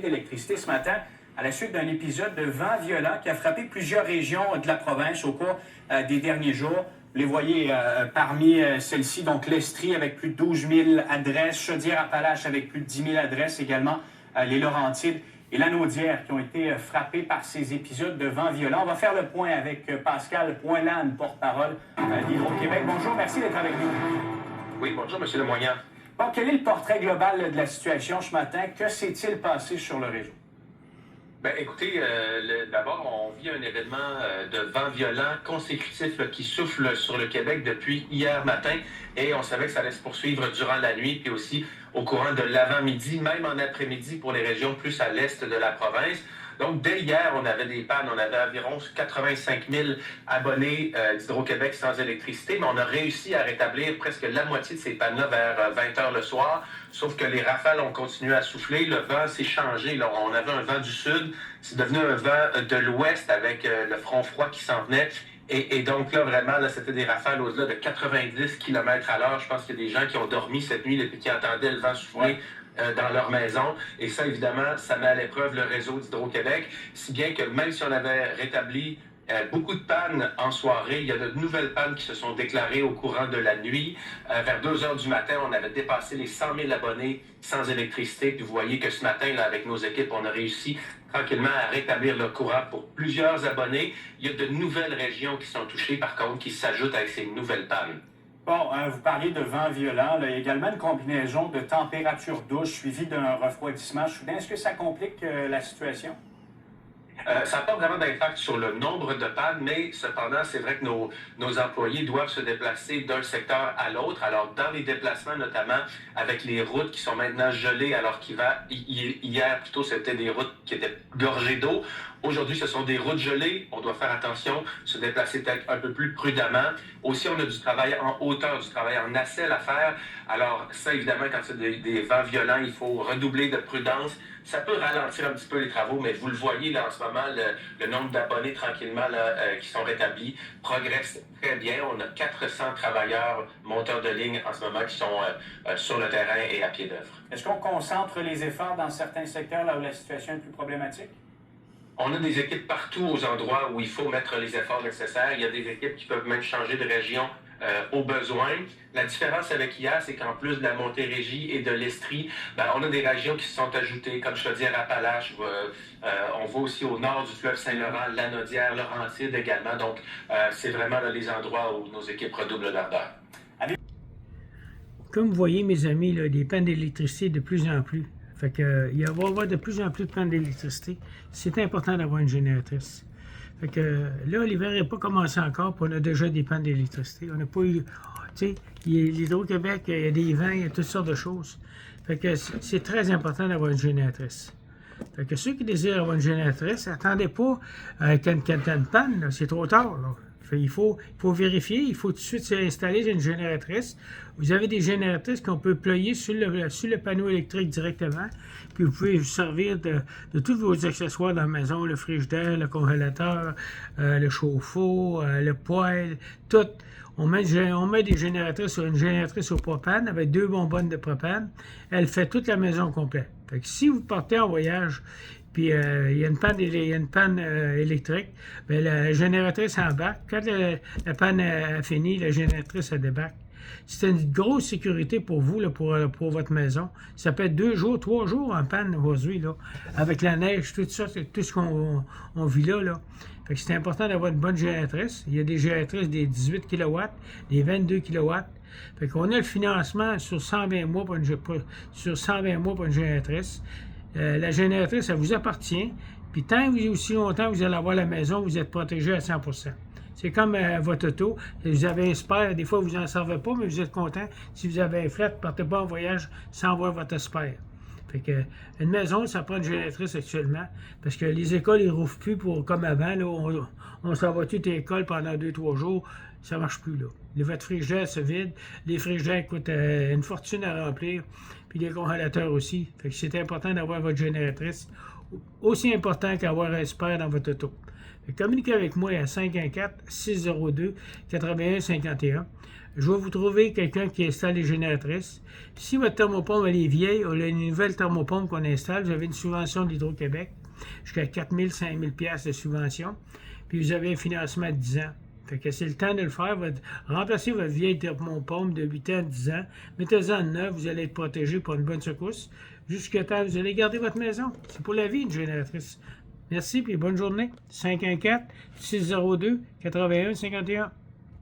d'électricité ce matin à la suite d'un épisode de vent violent qui a frappé plusieurs régions de la province au cours des derniers jours. Vous les voyez parmi celles-ci, donc l'Estrie avec plus de 12 000 adresses, Chaudière-Appalaches avec plus de 10 000 adresses, également les Laurentides et la Naudière qui ont été frappés par ces épisodes de vent violent. On va faire le point avec Pascal Poinlane, porte-parole d'Hydro-Québec. Bonjour, merci d'être avec nous. Oui, bonjour, M. Lemoynier. Bon, quel est le portrait global de la situation ce matin? Que s'est-il passé sur le réseau? Bien, écoutez, d'abord, on vit un événement de vent violent consécutif qui souffle sur le Québec depuis hier matin et on savait que ça allait se poursuivre durant la nuit puis aussi au courant de l'avant-midi, même en après-midi pour les régions plus à l'est de la province. Donc, dès hier, on avait des pannes. On avait environ 85 000 abonnés d'Hydro-Québec sans électricité, mais on a réussi à rétablir presque la moitié de ces pannes-là vers 20 h le soir. Sauf que les rafales ont continué à souffler. Le vent s'est changé. Là, on avait un vent du sud. C'est devenu un vent de l'ouest avec le front froid qui s'en venait. Et donc là, vraiment, là, c'était des rafales au-delà de 90 km à l'heure. Je pense qu'il y a des gens qui ont dormi cette nuit et qui entendaient le vent souffler dans leur maison. Et ça, évidemment, ça met à l'épreuve le réseau d'Hydro-Québec. Si bien que même si on avait rétabli beaucoup de pannes en soirée, il y a de nouvelles pannes qui se sont déclarées au courant de la nuit. Vers 2 h du matin, on avait dépassé les 100 000 abonnés sans électricité. Puis vous voyez que ce matin, là, avec nos équipes, on a réussi tranquillement à rétablir le courant pour plusieurs abonnés. Il y a de nouvelles régions qui sont touchées, par contre, qui s'ajoutent avec ces nouvelles pannes. Bon, vous parliez de vent violent. Là, il y a également une combinaison de température douce suivie d'un refroidissement soudain. Est-ce que ça complique la situation? Ça n'a pas vraiment d'impact sur le nombre de pannes, mais cependant, c'est vrai que nos employés doivent se déplacer d'un secteur à l'autre. Alors, dans les déplacements, notamment avec les routes qui sont maintenant gelées, alors hier, plutôt, c'était des routes qui étaient gorgées d'eau. Aujourd'hui, ce sont des routes gelées. On doit faire attention, se déplacer peut-être un peu plus prudemment. Aussi, on a du travail en hauteur, du travail en nacelle à faire. Alors, ça, évidemment, quand il y a des vents violents, il faut redoubler de prudence. Ça peut ralentir un petit peu les travaux, mais vous le voyez là en ce moment, le nombre d'abonnés tranquillement là, qui sont rétablis progresse très bien. On a 400 travailleurs monteurs de ligne en ce moment qui sont sur le terrain et à pied d'œuvre. Est-ce qu'on concentre les efforts dans certains secteurs là où la situation est plus problématique? On a des équipes partout aux endroits où il faut mettre les efforts nécessaires. Il y a des équipes qui peuvent même changer de région au besoin. La différence avec hier, c'est qu'en plus de la Montérégie et de l'Estrie, on a des régions qui se sont ajoutées, comme Chaudière-Appalaches. On va aussi au nord du fleuve Saint-Laurent, la Naudière, Laurentide également. Donc, c'est vraiment là, les endroits où nos équipes redoublent d'ardeur. Comme vous voyez, mes amis, là, des pannes d'électricité de plus en plus. Fait que, il va y avoir de plus en plus de pannes d'électricité. C'est important d'avoir une génératrice. Fait que là, l'hiver n'est pas commencé encore, puis on a déjà des pannes d'électricité. On n'a pas eu. Tu sais, l'Hydro-Québec, il y a des vents, il y a toutes sortes de choses. Fait que c'est très important d'avoir une génératrice. Fait que ceux qui désirent avoir une génératrice, attendez pas qu'il y ait une panne, c'est trop tard. Là. Il faut vérifier, il faut tout de suite installer une génératrice. Vous avez des génératrices qu'on peut ployer sur le panneau électrique directement, puis vous pouvez vous servir de tous vos accessoires dans la maison, le frigidaire, le congélateur, le chauffe-eau, le poêle, tout. On met des génératrices sur une génératrice au propane avec 2 bonbonnes de propane. Elle fait toute la maison complète. Fait que si vous partez en voyage, puis il y a une panne électrique, bien, la génératrice embarque. Quand la panne a fini, la génératrice elle débarque. C'est une grosse sécurité pour vous, là, pour votre maison. Ça peut être 2 jours, 3 jours en panne aujourd'hui, là, avec la neige, tout ça, c'est tout ce qu'on vit là. Fait que c'est important d'avoir une bonne génératrice. Il y a des génératrices des 18 kW, des 22 kW. Fait qu'on a le financement sur 120 mois pour une génératrice. La génératrice, ça vous appartient. Puis tant que aussi longtemps que vous allez avoir la maison, vous êtes protégé à 100%. C'est comme votre auto. Vous avez un spare, des fois vous n'en servez pas, mais vous êtes content. Si vous avez un fret, ne partez pas en voyage sans avoir votre spare. Fait que une maison, ça prend une génératrice actuellement. Parce que les écoles, ils ne rouvrent plus comme avant. Là, on s'en va toute l'école pendant 2-3 jours. Ça ne marche plus. Là. Votre frigidaire se vide. Les frigidaires coûtent une fortune à remplir. Puis les congélateurs aussi. Fait que c'est important d'avoir votre génératrice. Aussi important qu'avoir un spare dans votre auto. Communiquez avec moi à 514-602-8151. Je vais vous trouver quelqu'un qui installe les génératrices. Si votre thermopompe elle est vieille, ou une nouvelle thermopompe qu'on installe, vous avez une subvention d'Hydro-Québec, jusqu'à 4 000, 5 000 $ de subvention, puis vous avez un financement de 10 ans. Fait que c'est le temps de le faire. Remplacez votre vieille thermopompe de 8 ans, 10 ans, mettez-en en neuf, vous allez être protégé pour une bonne secousse. Jusqu'à temps, vous allez garder votre maison. C'est pour la vie, une génératrice. Merci, puis bonne journée. 514-602-8151.